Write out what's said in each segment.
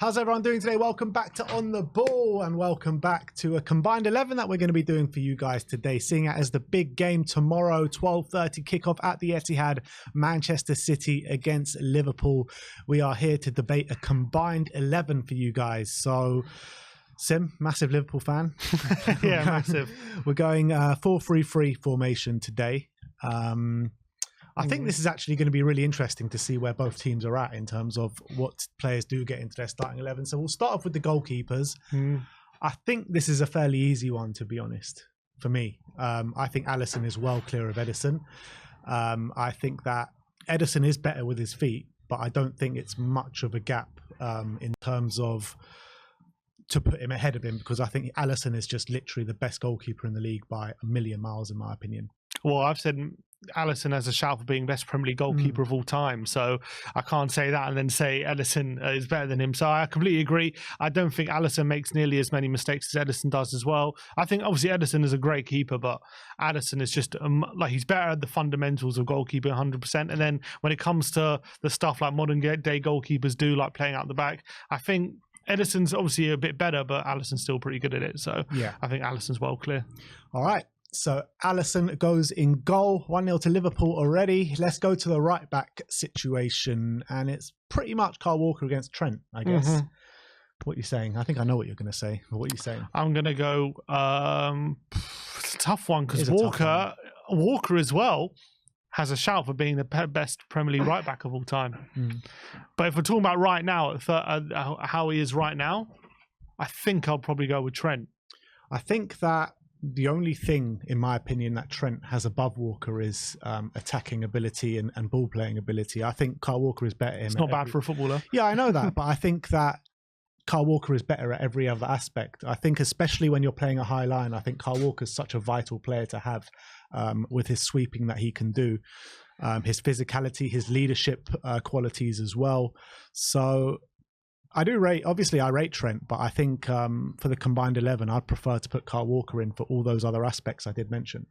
How's everyone doing today? Welcome back to On the Ball and welcome back to a combined 11 that we're going to be doing for you guys today. Seeing it as the big game tomorrow, 12:30 kickoff at the Etihad, Manchester City against Liverpool. We are here to debate a combined 11 for you guys. So, Sim, massive Liverpool fan. Yeah, massive. We're going 4-3-3 formation today. I think this is actually going to be really interesting to see where both teams are at in terms of what players do get into their starting 11. So we'll start off with the goalkeepers. I think this is a fairly easy one, to be honest, for me. I think Alisson is well clear of Ederson. I think that Ederson is better with his feet, but I don't think it's much of a gap in terms of to put him ahead of him, because I think Alisson is just literally the best goalkeeper in the league by a million miles, in my opinion. Well, I've said Alisson has a shout for being best Premier League goalkeeper of all time, so I can't say that and then say Ederson is better than him. So I completely agree. I don't think Alisson makes nearly as many mistakes as Ederson does as well. I think obviously Ederson is a great keeper, but Alisson is just like he's better at the fundamentals of goalkeeping 100%. And then when it comes to the stuff like modern day goalkeepers do, like playing out the back, I think Ederson's obviously a bit better, but Alisson's still pretty good at it. So yeah, I think Alisson's well clear. All right. So Alisson goes in goal, 1-0 to Liverpool already. Let's go to the right back situation. And it's pretty much Kyle Walker against Trent, I guess. What are you saying? I think I know what you're going to say. But what are you saying? I'm going to go it's a tough one, because Walker as well has a shout for being the best Premier League right back of all time. But if we're talking about right now, how he is right now, I think I'll probably go with Trent. I think that the only thing, in my opinion, that Trent has above Walker is attacking ability and ball playing ability. I think Kyle Walker is better. It's not bad for a footballer. Yeah, I know that, but I think that Kyle Walker is better at every other aspect. I think especially when you're playing a high line, I think Kyle Walker is such a vital player to have with his sweeping that he can do, his physicality, his leadership qualities as well. So I do rate, obviously I rate Trent, but I think for the combined 11, I'd prefer to put Kyle Walker in for all those other aspects I did mention.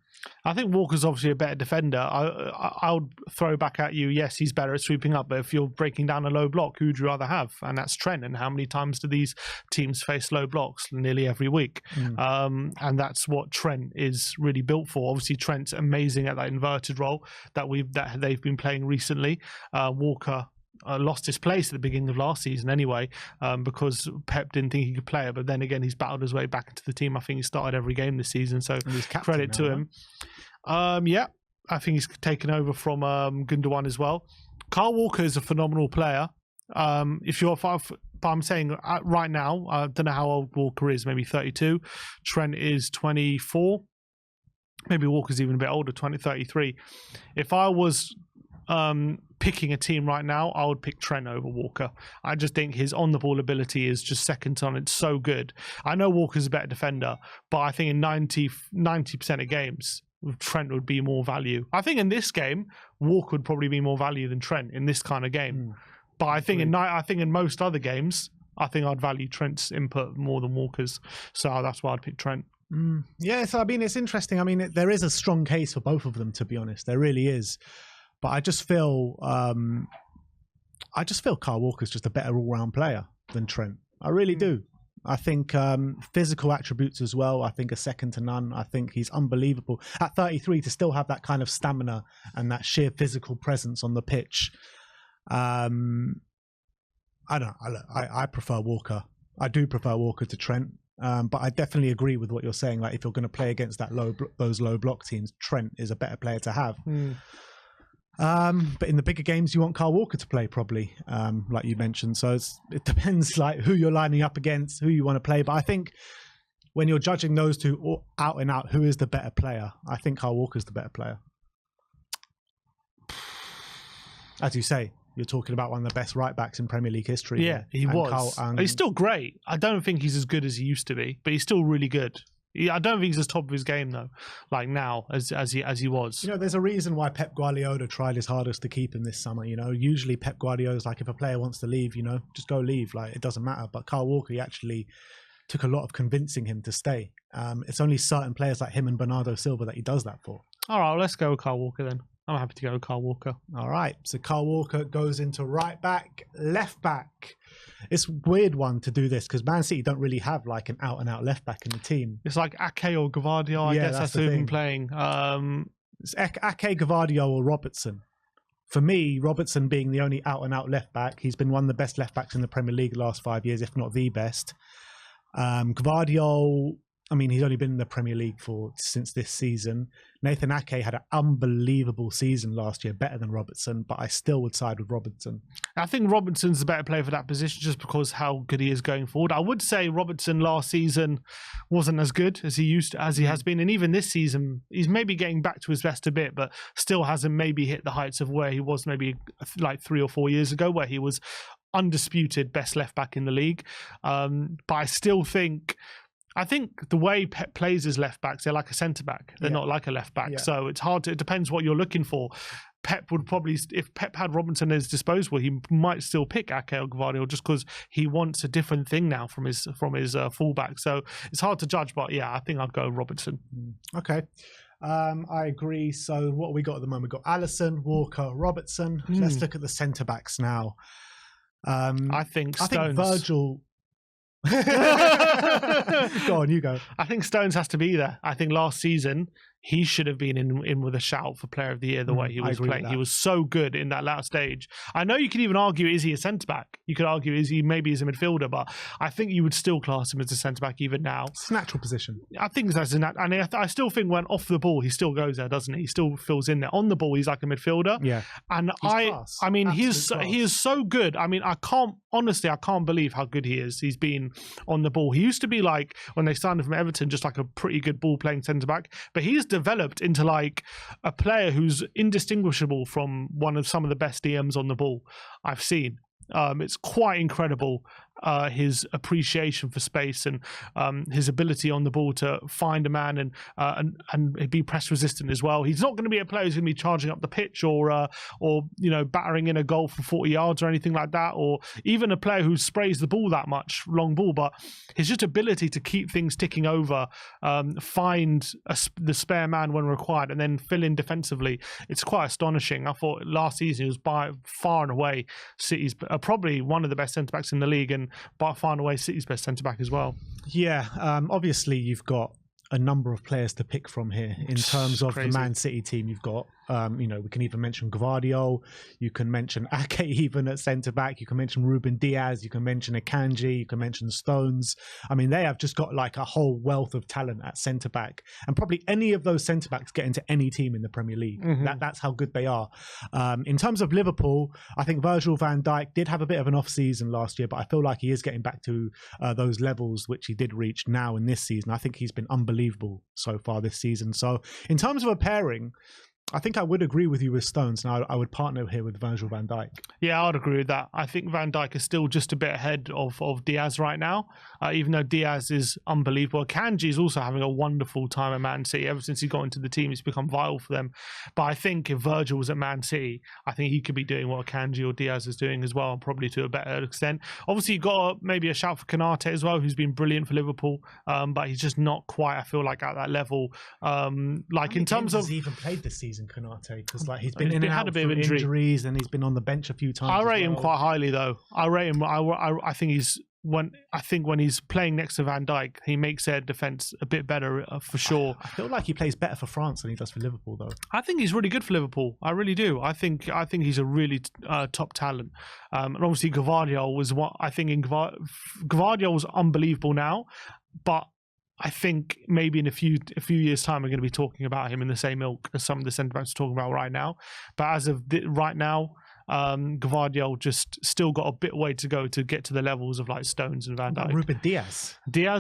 I think Walker's obviously a better defender. I would throw back at you, yes, he's better at sweeping up, but if you're breaking down a low block, who would you rather have? And that's Trent. And how many times do these teams face low blocks? Nearly every week. And that's what Trent is really built for. Obviously, Trent's amazing at that inverted role that they've been playing recently. Walker lost his place at the beginning of last season anyway, because Pep didn't think he could play it. But then again, he's battled his way back into the team. I think he started every game this season, so credit to him. Yeah, I think he's taken over from Gundogan as well. Kyle Walker is a phenomenal player. But I'm saying right now, I don't know how old Walker is, maybe 32. Trent is 24. Maybe Walker's even a bit older, 33. If I was picking a team right now, I would pick Trent over Walker. I just think his on-the-ball ability is just second to none. It's so good. I know Walker's a better defender, but I think in 90% of games, Trent would be more value. I think in this game, Walker would probably be more value than Trent in this kind of game. But I think in most other games, I think I'd value Trent's input more than Walker's. So that's why I'd pick Trent. Yeah, so I mean, it's interesting. I mean, there is a strong case for both of them, to be honest. There really is. But I just feel Kyle Walker's just a better all-round player than Trent. I really do. I think physical attributes as well, I think are second to none. I think he's unbelievable. At 33, to still have that kind of stamina and that sheer physical presence on the pitch. I prefer Walker. I do prefer Walker to Trent. But I definitely agree with what you're saying. Like, if you're going to play against those low block teams, Trent is a better player to have. But in the bigger games, you want Kyle Walker to play, probably, like you mentioned. So it depends, like, who you're lining up against, who you want to play. But I think when you're judging those two out and out, who is the better player? I think Kyle Walker's the better player. As you say, you're talking about one of the best right backs in Premier League history. Yeah, he was. He's still great. I don't think he's as good as he used to be, but he's still really good. I don't think he's as top of his game though, like now as he was. You know, there's a reason why Pep Guardiola tried his hardest to keep him this summer. You know, usually Pep Guardiola's like, if a player wants to leave, you know, just go leave. Like, it doesn't matter. But Kyle Walker, he actually took a lot of convincing him to stay. It's only certain players like him and Bernardo Silva that he does that for. All right, let's go with Kyle Walker then. I'm happy to go with Kyle Walker. All right. So Kyle Walker goes into right back, left back. It's a weird one to do this because Man City don't really have like an out-and-out left back in the team. It's like Ake or Gvardiol, I guess that's who've been playing. It's Ake, Gvardiol or Robertson. For me, Robertson being the only out-and-out left back, he's been one of the best left backs in the Premier League the last 5 years, if not the best. Gvardiol, I mean, he's only been in the Premier League since this season. Nathan Ake had an unbelievable season last year, better than Robertson, but I still would side with Robertson. I think Robertson's the better player for that position just because how good he is going forward. I would say Robertson last season wasn't as good as he has been, and even this season he's maybe getting back to his best a bit, but still hasn't maybe hit the heights of where he was maybe like 3 or 4 years ago, where he was undisputed best left back in the league. But I think the way Pep plays his left backs, they're like a centre back. They're not like a left back. Yeah. So it's hard it depends what you're looking for. Pep would probably, if Pep had Robinson at his disposal, he might still pick Ake or Gvardiol just because he wants a different thing now from his fullback. So it's hard to judge, but yeah, I think I'd go Robertson. Okay. I agree. So what have we got at the moment? We've got Alisson, Walker, Robertson. Let's look at the centre backs now. I think Virgil. Go on, you go. I think Stones has to be there. I think last season he should have been in with a shout for Player of the Year the way he was playing. He was so good in that last stage. I know you could even argue, is he a centre-back? You could argue, maybe he's a midfielder, but I think you would still class him as a centre-back even now. It's a natural position. I think that's and I still think when off the ball, he still goes there, doesn't he? He still fills in there. On the ball, he's like a midfielder. Yeah. And he is so good. I mean, I can't believe how good he is. He's been on the ball. He used to be like, when they signed him from Everton, just like a pretty good ball-playing centre-back, but he's developed into like a player who's indistinguishable from some of the best DMs on the ball I've seen. It's quite incredible, his appreciation for space and his ability on the ball to find a man and be press resistant as well. He's not going to be a player who's going to be charging up the pitch or battering in a goal from 40 yards or anything like that, or even a player who sprays the ball that much, long ball, but his just ability to keep things ticking over, find the spare man when required, and then fill in defensively. It's quite astonishing. I thought last season he was by far and away City's probably one of the best centre-backs in the league, and by far and away City's best centre-back as well. Yeah, obviously you've got a number of players to pick from here in terms of the Man City team. You've got, we can even mention Gvardiol. You can mention Ake even at centre-back. You can mention Ruben Diaz. You can mention Akanji. You can mention Stones. I mean, they have just got like a whole wealth of talent at centre-back. And probably any of those centre-backs get into any team in the Premier League. That's how good they are. In terms of Liverpool, I think Virgil van Dijk did have a bit of an off-season last year, but I feel like he is getting back to those levels which he did reach now in this season. I think he's been unbelievable so far this season. So in terms of a pairing, I think I would agree with you with Stones. Now, I would partner here with Virgil van Dijk. Yeah, I'd agree with that. I think Van Dijk is still just a bit ahead of Diaz right now, even though Diaz is unbelievable. Akanji is also having a wonderful time at Man City. Ever since he got into the team, he's become vital for them. But I think if Virgil was at Man City, I think he could be doing what Akanji or Diaz is doing as well, and probably to a better extent. Obviously, you've got maybe a shout for Konate as well, who's been brilliant for Liverpool, but he's just not quite, I feel like, at that level. In terms of... Has he even played this season, Konate? Because he's been in and out of injuries, and he's been on the bench a few times. I rate him quite highly, though. I rate him. I think he's when he's playing next to Van Dijk, he makes their defense a bit better for sure. I feel like he plays better for France than he does for Liverpool, though. I think he's really good for Liverpool. I really do. I think he's a really top talent. And obviously Gvardiol was what I think. Gvardiol was unbelievable now, but I think maybe in a few years' time we're going to be talking about him in the same ilk as some of the centre backs are talking about right now. But as of right now, Gvardiol just still got a bit way to go to get to the levels of like Stones and Van Dijk. Ruben Diaz,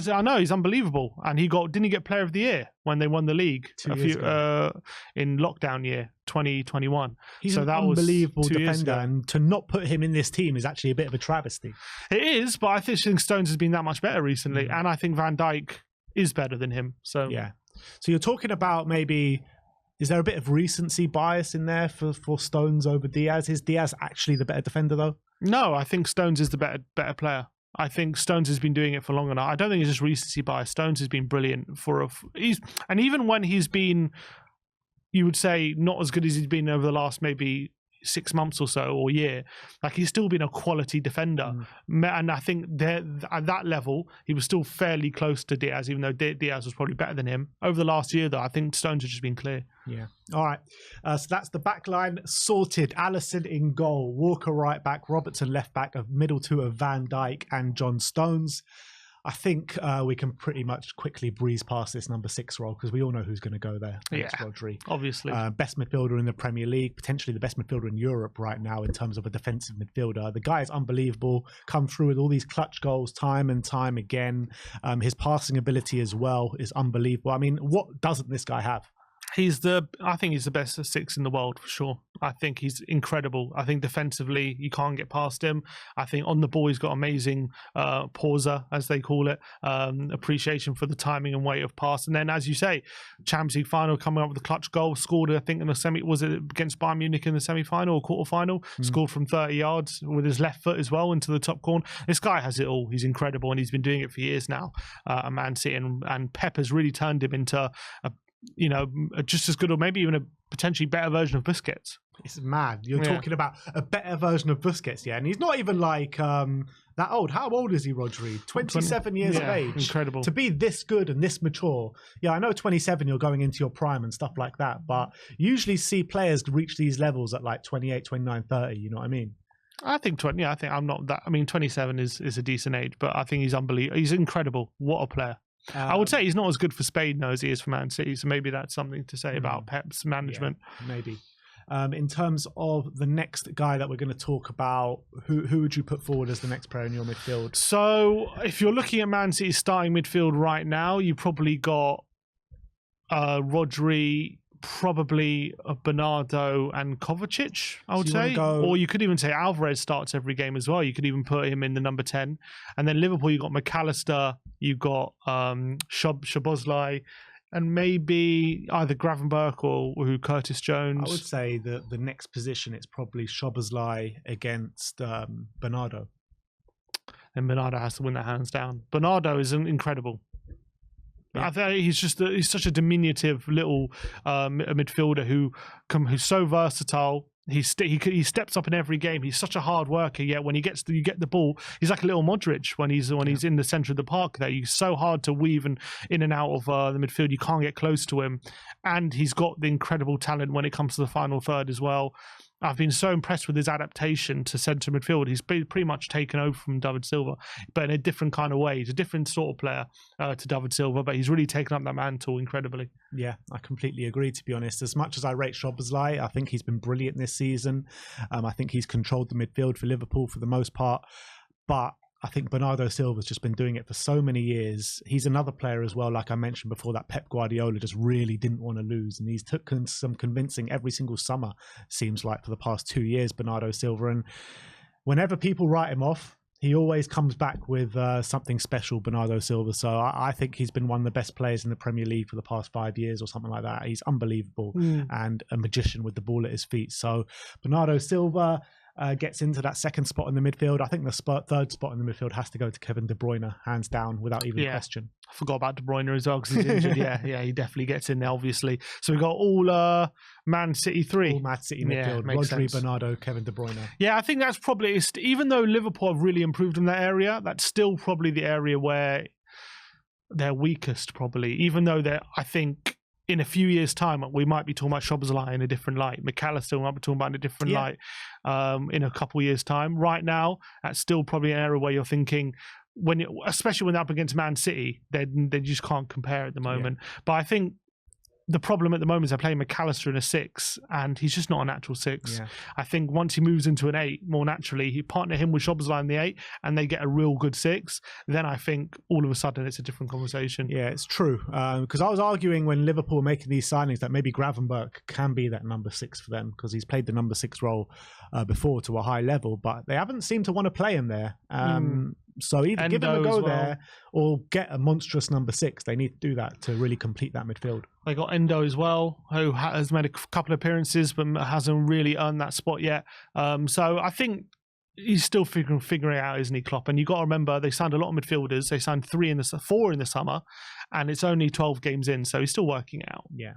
I know, he's unbelievable, and didn't he get Player of the Year when they won the league 2 years ago. In lockdown year 2021? He's an unbelievable defender, and to not put him in this team is actually a bit of a travesty. It is, but I think Stones has been that much better recently, and I think Van Dijk is better than him. So yeah. So you're talking about maybe, is there a bit of recency bias in there for Stones over Diaz? Is Diaz actually the better defender though? No, I think Stones is the better player. I think Stones has been doing it for long enough. I don't think it's just recency bias. Stones has been brilliant and even when he's been you would say not as good as he's been over the last maybe 6 months or so or year, like he's still been a quality defender. And I think at that level he was still fairly close to Diaz, even though Diaz was probably better than him. Over the last year though, I think Stones has just been clear. Yeah. All right. So that's the back line sorted. Alisson in goal, Walker right back, Robertson left back, a middle two of Van Dijk and John Stones. I think we can pretty much quickly breeze past this number 6 role because we all know who's going to go there. It's Rodri. Obviously. Best midfielder in the Premier League, potentially the best midfielder in Europe right now in terms of a defensive midfielder. The guy is unbelievable, come through with all these clutch goals time and time again. His passing ability as well is unbelievable. I mean, what doesn't this guy have? I think he's the best 6 in the world for sure. I think he's incredible. I think defensively, you can't get past him. I think on the ball, he's got amazing pauser, as they call it, appreciation for the timing and weight of pass. And then, as you say, Champions League final, coming up with a clutch goal, scored, I think, in the was it against Bayern Munich in the semi-final or quarter-final? Scored from 30 yards with his left foot as well into the top corner. This guy has it all. He's incredible, and he's been doing it for years now at Man City. And Pep has really turned him into just as good or maybe even a potentially better version of Busquets. It's mad. You're talking about a better version of Busquets, and he's not even like that old. How old is he, Rodri? 27 years of age. Incredible. To be this good and this mature. Yeah, I know 27 you're going into your prime and stuff like that, but you usually see players reach these levels at like 28, 29, 30, you know what I mean? I think 20. I think I'm not that. I mean, 27 is a decent age, but I think he's unbelievable. He's incredible. What a player. I would say he's not as good for Spain though as he is for Man City, so maybe that's something to say about Pep's management. Yeah, maybe. In terms of the next guy that we're going to talk about, who would you put forward as the next player in your midfield? So if you're looking at Man City's starting midfield right now, you probably got Rodri, probably Bernardo and Kovacic, I would say. Or you could even say Alvarez starts every game as well. You could even put him in the number 10. And then Liverpool, you got McAllister, you got Szoboszlai, and maybe either Gravenberch or Curtis Jones. I would say that the next position, it's probably Szoboszlai against Bernardo. And Bernardo has to win that hands down. Bernardo is incredible. Yeah. I think he's such a diminutive little midfielder who's so versatile. He steps up in every game. He's such a hard worker. Yet when you get the ball, he's like a little Modric when he's in the centre of the park. There, he's so hard to weave in and out of the midfield. You can't get close to him, and he's got the incredible talent when it comes to the final third as well. I've been so impressed with his adaptation to centre midfield. He's pretty much taken over from David Silva, but in a different kind of way. He's a different sort of player to David Silva, but he's really taken up that mantle incredibly. Yeah, I completely agree, to be honest. As much as I rate Szoboszlai, I think he's been brilliant this season. I think he's controlled the midfield for Liverpool for the most part, but I think Bernardo Silva's just been doing it for so many years. He's another player as well, like I mentioned before, that Pep Guardiola just really didn't want to lose. And he's took some convincing every single summer, seems like, for the past 2 years, Bernardo Silva. And whenever people write him off, he always comes back with something special, Bernardo Silva. So I think he's been one of the best players in the Premier League for the past 5 years or something like that. He's unbelievable and a magician with the ball at his feet. So Bernardo Silva gets into that second spot in the midfield. I think the third spot in the midfield has to go to Kevin De Bruyne, hands down, without even question. I forgot about De Bruyne as well because he's injured. yeah, he definitely gets in there, obviously. So we've got all Man City 3. All Man City midfield. Rodri, sense. Bernardo, Kevin De Bruyne. Yeah, I think that's probably, even though Liverpool have really improved in that area, that's still probably the area where they're weakest, probably. Even though I think in a few years' time, we might be talking about Szoboszlai in a different light. McAllister, we might be talking about in a different light in a couple of years' time. Right now, that's still probably an area where you're thinking, especially when they're up against Man City, they just can't compare at the moment. Yeah. But I think the problem at the moment is they're playing McAllister in a 6, and he's just not a natural 6. Yeah. I think once he moves into an 8, more naturally, you partner him with Szoboszlai in the 8, and they get a real good 6, then I think all of a sudden it's a different conversation. Yeah, it's true. Because I was arguing when Liverpool were making these signings that maybe Gravenberch can be that number 6 for them, because he's played the number 6 role before to a high level, but they haven't seemed to want to play him there. So either give him a go there or get a monstrous number 6. They need to do that to really complete that midfield. They got Endo as well, who has made a couple of appearances but hasn't really earned that spot yet. So I think he's still figuring out, isn't he, Klopp? And you got to remember, they signed a lot of midfielders. They signed 4 in the summer, and it's only 12 games in, so he's still working out. Yeah.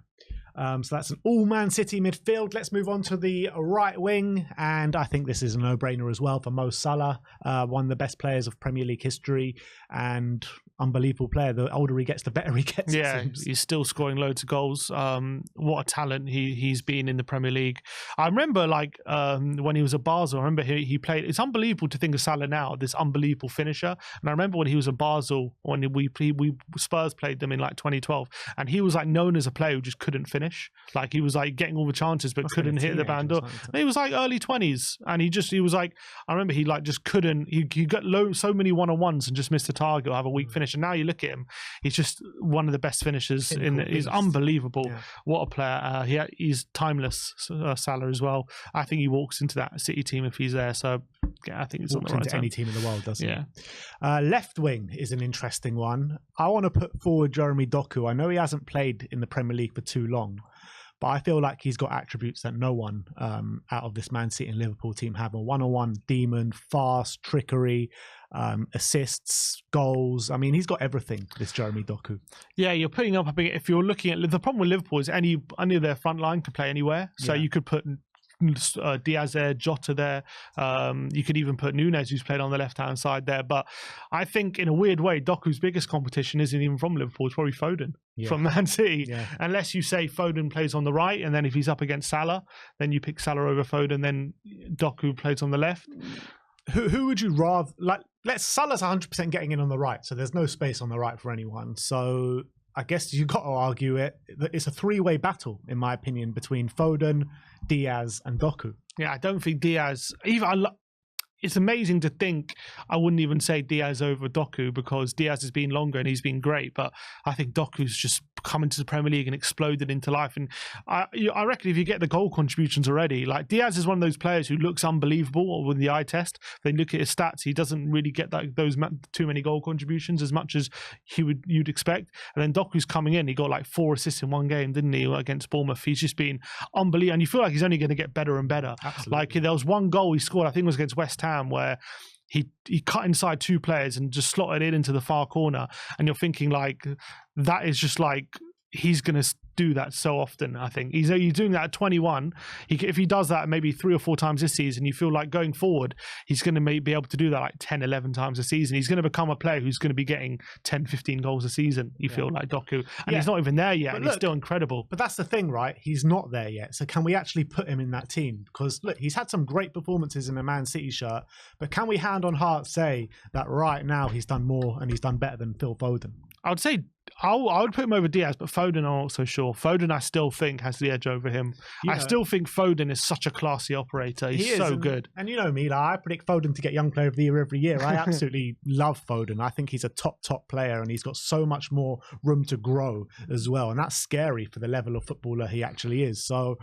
So that's an all Man City midfield. Let's move on to the right wing. And I think this is a no-brainer as well for Mo Salah, one of the best players of Premier League history and unbelievable player. The older he gets, the better he gets. Yeah, he's still scoring loads of goals. What a talent he's been in the Premier League. I remember when he was at Basel, I remember he played. It's unbelievable to think of Salah now, this unbelievable finisher. And I remember when he was at Basel, when we Spurs played them in like 2012, and he was like known as a player who just couldn't finish. Like he was like getting all the chances but couldn't hit the band door. He was like early 20s, and he was like, I remember he like just couldn't. He got so many one-on-ones and just missed the target or have a weak finish. And now you look at him, he's just one of the best finishers. He's unbelievable. Yeah. What a player. He's timeless, Salah as well. I think he walks into that City team if he's there. So yeah, I think he's walks on the right into any team in the world, doesn't he? Left wing is an interesting one. I want to put forward Jeremy Doku. I know he hasn't played in the Premier League for too long, but I feel like he's got attributes that no one out of this Man City and Liverpool team have. A one-on-one demon, fast, trickery, assists, goals. I mean, he's got everything, this Jeremy Doku. Yeah, you're putting up, if you're looking at, the problem with Liverpool is any of their front line can play anywhere. So you could put Diaz there, Jota there. You could even put Núñez, who's played on the left-hand side there. But I think in a weird way, Doku's biggest competition isn't even from Liverpool. It's probably Foden from Man City. Yeah. Unless you say Foden plays on the right, and then if he's up against Salah, then you pick Salah over Foden, then Doku plays on the left. Who would you rather, Salah's 100% getting in on the right, so there's no space on the right for anyone. So I guess you've got to argue it's a three-way battle, in my opinion, between Foden, Diaz and Doku. Yeah, I don't think Diaz, it's amazing to think I wouldn't even say Diaz over Doku, because Diaz has been longer and he's been great, but I think Doku's just come into the Premier League and exploded into life. And I reckon if you get the goal contributions already, like Diaz is one of those players who looks unbelievable with the eye test. Then look at his stats, he doesn't really get those too many goal contributions as much as you'd expect. And then Doku's coming in, he got like 4 assists in one game, didn't he, against Bournemouth? He's just been unbelievable, and you feel like he's only going to get better and better. Absolutely. Like there was one goal he scored, I think it was against West Ham, where he cut inside 2 players and just slotted it into the far corner, and you're thinking like that is just like he's going to do that so often. I think he's doing that at 21. If he does that maybe 3 or 4 times this season, you feel like going forward he's going to be able to do that like 10, 11 times a season. He's going to become a player who's going to be getting 10, 15 goals a season, you feel like, Doku. And he's not even there yet, and he's still incredible. But that's the thing, right? He's not there yet. So can we actually put him in that team? Because look, he's had some great performances in a Man City shirt, but can we hand on heart say that right now he's done more and he's done better than Phil Foden? I would say I would put him over Diaz, but Foden I'm not so sure. Foden I still think has the edge over him. I still think Foden is such a classy operator. He's so good. And you know me, I predict Foden to get Young Player of the Year every year. I absolutely love Foden. I think he's a top player, and he's got so much more room to grow as well. And that's scary for the level of footballer he actually is. So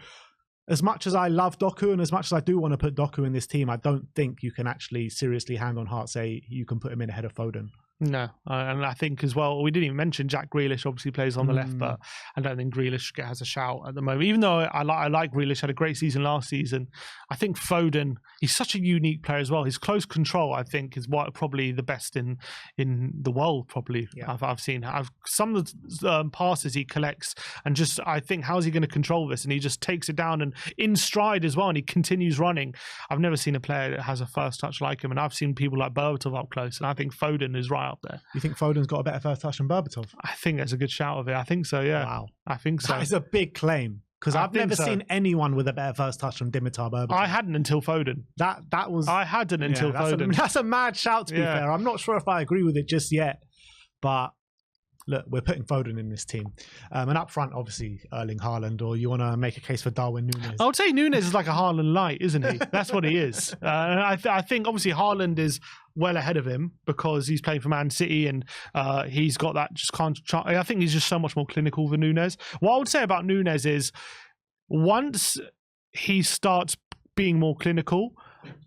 as much as I love Doku and as much as I do want to put Doku in this team, I don't think you can actually seriously hand on heart say you can put him in ahead of Foden. No, and I think as well, we didn't even mention Jack Grealish obviously plays on the left, but I don't think Grealish has a shout at the moment. Even though I like Grealish, had a great season last season, I think Foden, he's such a unique player as well. His close control, I think, is probably the best in the world, probably. Yeah. I've seen. Some of the passes he collects, and just, I think, how's he going to control this? And he just takes it down and in stride as well, and he continues running. I've never seen a player that has a first touch like him, and I've seen people like Berbatov up close, and I think Foden is right up there. You think Foden's got a better first touch than Berbatov? I think that's a good shout of it. I think so, yeah. Wow. I think so. That is a big claim, because I've never seen anyone with a better first touch than Dimitar Berbatov. I hadn't until Foden. I hadn't until Foden. That's a mad shout, to be fair. I'm not sure if I agree with it just yet, but look, we're putting Foden in this team. And up front, obviously, Erling Haaland, or you want to make a case for Darwin Núñez? I would say Núñez is like a Haaland light, isn't he? That's what he is. I think, obviously, Haaland is well ahead of him because he's playing for Man City, and he's got that I think he's just so much more clinical than Núñez. What I would say about Núñez is once he starts being more clinical,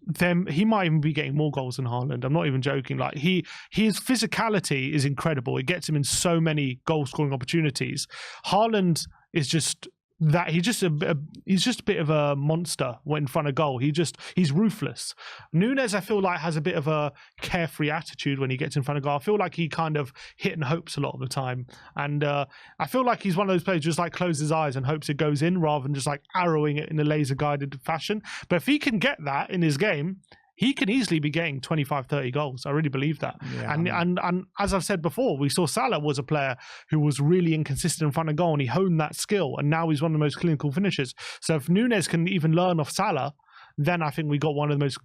then he might even be getting more goals than Haaland. I'm not even joking. Like his physicality is incredible. It gets him in so many goal scoring opportunities. Haaland is just that he's just a bit of a monster in front of goal. He's ruthless. Nunes, I feel like, has a bit of a carefree attitude when he gets in front of goal. I feel like he kind of hit and hopes a lot of the time, and I feel like he's one of those players who just like closes his eyes and hopes it goes in rather than just like arrowing it in a laser guided fashion. But if he can get that in his game, he can easily be getting 25, 30 goals. I really believe that. Yeah, and as I've said before, we saw Salah was a player who was really inconsistent in front of goal, and he honed that skill, and now he's one of the most clinical finishers. So if Nunes can even learn off Salah, then I think we got one of the most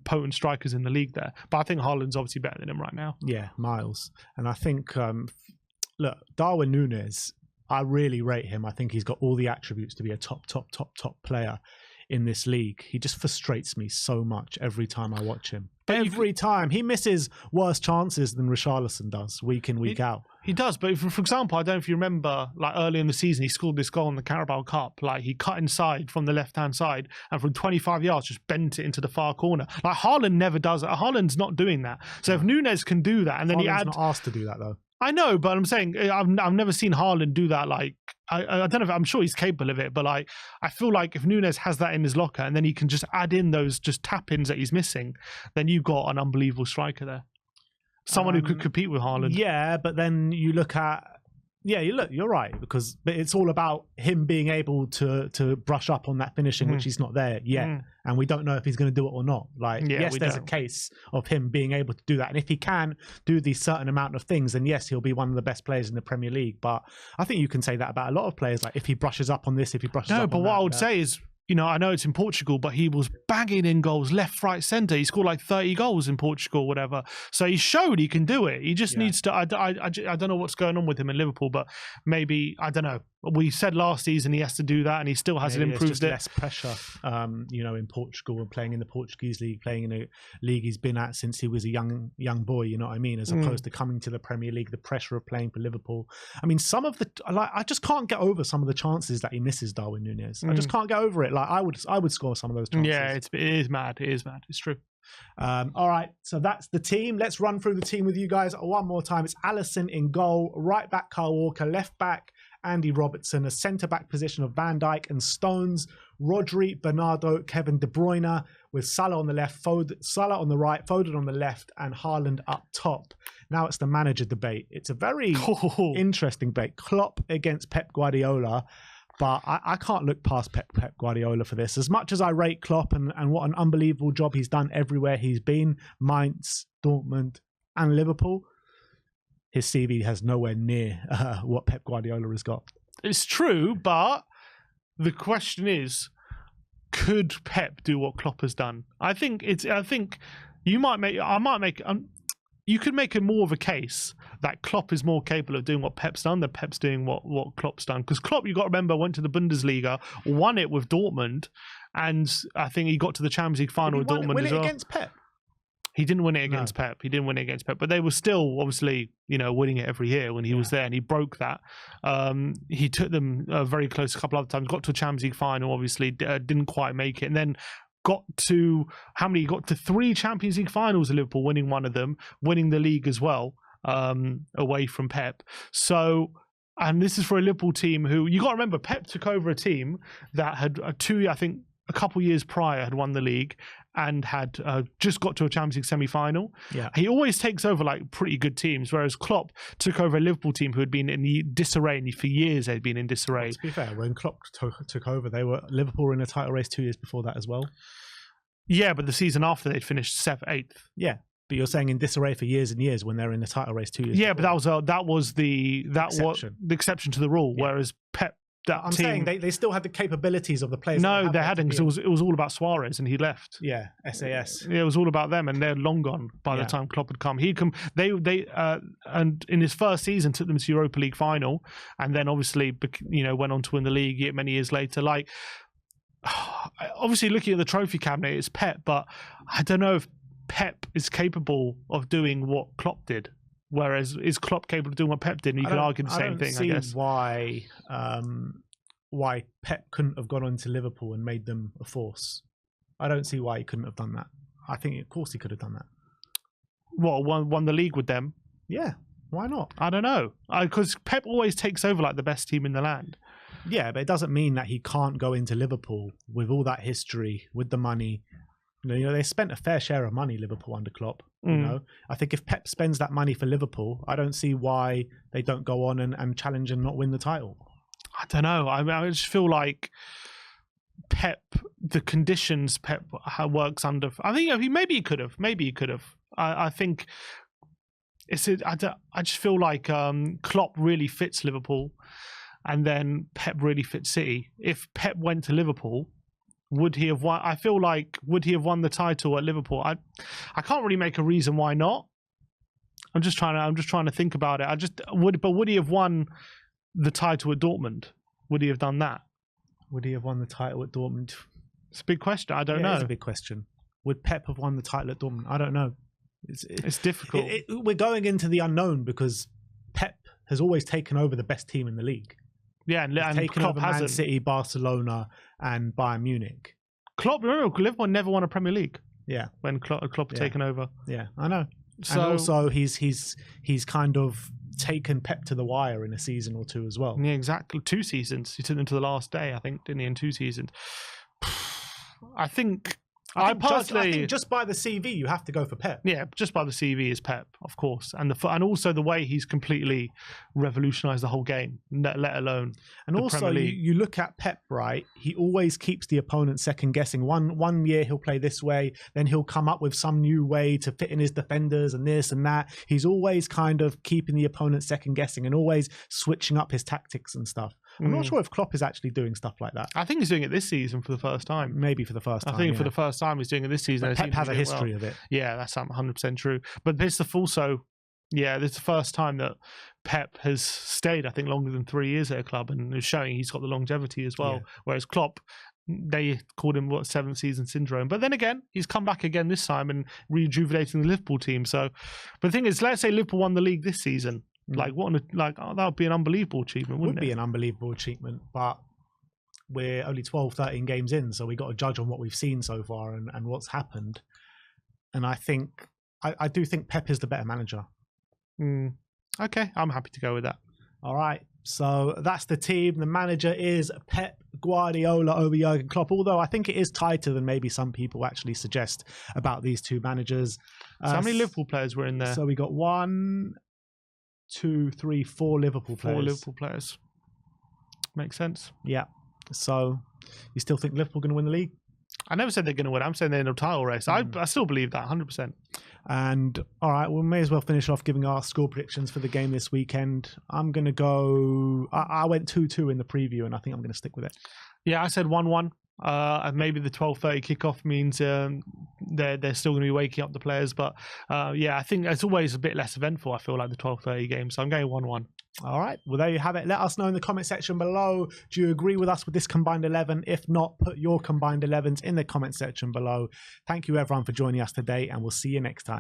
potent strikers in the league there. But I think Haaland's obviously better than him right now. Yeah, miles. And I think, look, Darwin Núñez, I really rate him. I think he's got all the attributes to be a top player in this league. He just frustrates me so much every time I watch him. Every time. He misses worse chances than Richarlison does week in, week out. He does, but for example, I don't know if you remember, like early in the season, he scored this goal in the Carabao Cup. Like he cut inside from the left-hand side and from 25 yards just bent it into the far corner. Like Haaland never does that. Haaland's not doing that. So if Núñez can do that, and then Haaland's not asked to do that though. I know, but I'm saying I've never seen Haaland do that. Like I don't know if I'm sure he's capable of it, but like I feel like if Núñez has that in his locker and then he can just add in those just tap-ins that he's missing, then you've got an unbelievable striker there. Someone who could compete with Haaland. Yeah, but then you look at you're right, but it's all about him being able to brush up on that finishing, which he's not there yet, and we don't know if he's going to do it or not. Like, yes, there's a case of him being able to do that, and if he can do these certain amount of things, then yes, he'll be one of the best players in the Premier League. But I think you can say that about a lot of players. Like if he brushes up on this, if he brushes up on that. No, but what I would say is, you know, I know it's in Portugal, but he was banging in goals left, right, centre. He scored like 30 goals in Portugal, whatever. So he showed he can do it. He just needs to. I don't know what's going on with him in Liverpool, but maybe, I don't know. We said last season he has to do that, and he still hasn't improved it. Less pressure, you know, in Portugal and playing in the Portuguese league, playing in a league he's been at since he was a young boy. You know what I mean? As opposed to coming to the Premier League, the pressure of playing for Liverpool. I mean, I just can't get over some of the chances that he misses, Darwin Núñez. I just can't get over it. Like I would score some of those chances. Yeah, it is mad. It is mad. It's true. All right, so that's the team. Let's run through the team with you guys one more time. It's Alisson in goal, right back Kyle Walker, left back Andy Robertson, a centre-back position of Van Dijk and Stones, Rodri, Bernardo, Kevin De Bruyne, with Salah on the left, Salah on the right, Foden on the left, and Haaland up top. Now it's the manager debate. It's a very interesting debate. Klopp against Pep Guardiola, but I can't look past Pep Guardiola for this. As much as I rate Klopp and what an unbelievable job he's done everywhere he's been, Mainz, Dortmund, and Liverpool, his CV has nowhere near what Pep Guardiola has got. It's true, but the question is, could Pep do what Klopp has done? I think you could make a more of a case that Klopp is more capable of doing what Pep's done than Pep's doing what Klopp's done. Because Klopp, you got to remember, went to the Bundesliga, won it with Dortmund, and I think he got to the Champions League final with Dortmund as well. Against Pep? He didn't win it against Pep. He didn't win it against Pep, but they were still obviously, you know, winning it every year when he was there, and he broke that. He took them very close a couple other times. Got to a Champions League final, obviously didn't quite make it, and then got to 3 Champions League finals at Liverpool, winning one of them, winning the league as well, away from Pep. So. And this is for a Liverpool team who, you got to remember, Pep took over a team that had a couple years prior had won the league and had just got to a Champions League semi-final. Yeah. He always takes over like pretty good teams, whereas Klopp took over a Liverpool team who had been in disarray, and for years they'd been in disarray. Well, to be fair, when Klopp took over, Liverpool were in a title race 2 years before that as well. Yeah, but the season after they'd finished 8th. Yeah. But you're saying in disarray for years and years when they're in the title race 2 years. Yeah, before. But that was the exception to the rule. Yeah. Whereas Pep, I'm saying they still had the capabilities of the players. No, they hadn't, because it was all about Suarez, and he left. Yeah, SAS. It was all about them, and they're long gone by the time Klopp had come. And in his first season took them to Europa League final, and then obviously, you know, went on to win the league many years later. Like, obviously, looking at the trophy cabinet, it's Pep, but I don't know if Pep is capable of doing what Klopp did. Whereas, is Klopp capable of doing what Pep did? And you can argue the same thing, I guess. Why Pep couldn't have gone on to Liverpool and made them a force. I don't see why he couldn't have done that. I think, of course, he could have done that. What, won the league with them? Yeah, why not? I don't know. Because Pep always takes over like the best team in the land. Yeah, but it doesn't mean that he can't go into Liverpool with all that history, with the money. You know, they spent a fair share of money, Liverpool, under Klopp. You know, I think if Pep spends that money for Liverpool, I don't see why they don't go on and challenge and not win the title. I don't know. I just feel like Pep, the conditions Pep works under. I think maybe he could have. I think I just feel like Klopp really fits Liverpool, and then Pep really fits City. If Pep went to Liverpool, would he have won? I feel like would he have won the title at Liverpool? I can't really make a reason why not. I'm just trying to think about it. Would he have won the title at Dortmund? Would he have done that? Would he have won the title at Dortmund? It's a big question. I don't know. It's a big question. Would Pep have won the title at Dortmund? I don't know. It's difficult. We're going into the unknown because Pep has always taken over the best team in the league. Yeah, and taken Klopp over Man hasn't. City, Barcelona, and Bayern Munich. Remember, Liverpool never won a Premier League. Yeah, when Klopp had taken over. Yeah, I know. So, and also, he's kind of taken Pep to the wire in a season or two as well. Yeah, exactly. 2 seasons. He took them to the last day, I think, didn't he? In 2 seasons. I think just by the CV, you have to go for Pep. Yeah, just by the CV is Pep, of course, and also the way he's completely revolutionised the whole game, let alone. And also, you look at Pep, right? He always keeps the opponent second guessing. One year he'll play this way, then he'll come up with some new way to fit in his defenders and this and that. He's always kind of keeping the opponent second guessing and always switching up his tactics and stuff. I'm not sure if Klopp is actually doing stuff like that. I think he's doing it this season for the first time. Maybe for the first time. I think for the first time he's doing it this season. But Pep has a history of it. Yeah, that's 100% true. But this is also, this is the first time that Pep has stayed, I think, longer than 3 years at a club, and is showing he's got the longevity as well. Yeah. Whereas Klopp, they called him 7th season syndrome. But then again, he's come back again this time and rejuvenating the Liverpool team. So, but the thing is, let's say Liverpool won the league this season. That would be an unbelievable achievement, wouldn't it? Would be an unbelievable achievement, but we're only 12, 13 games in, so we got to judge on what we've seen so far and what's happened. And I do think Pep is the better manager. Okay, I'm happy to go with that. All right, so that's the team. The manager is Pep Guardiola over Jurgen Klopp, although I think it is tighter than maybe some people actually suggest about these two managers. So how many Liverpool players were in there? So we got 1, 2, 3, 4 Liverpool players. 4 Liverpool players. Makes sense. Yeah. So you still think Liverpool going to win the league? I never said they're going to win. I'm saying they're in a title race. I still believe that 100%. And all right, we may as well finish off giving our score predictions for the game this weekend. I'm going to go. I went 2-2 in the preview, and I think I'm going to stick with it. Yeah, I said 1-1. And maybe the 12:30 kickoff means they're still going to be waking up the players. But I think it's always a bit less eventful, I feel like, the 12:30 game. So I'm going 1-1. All right. Well, there you have it. Let us know in the comment section below. Do you agree with us with this combined 11? If not, put your combined 11s in the comment section below. Thank you, everyone, for joining us today, and we'll see you next time.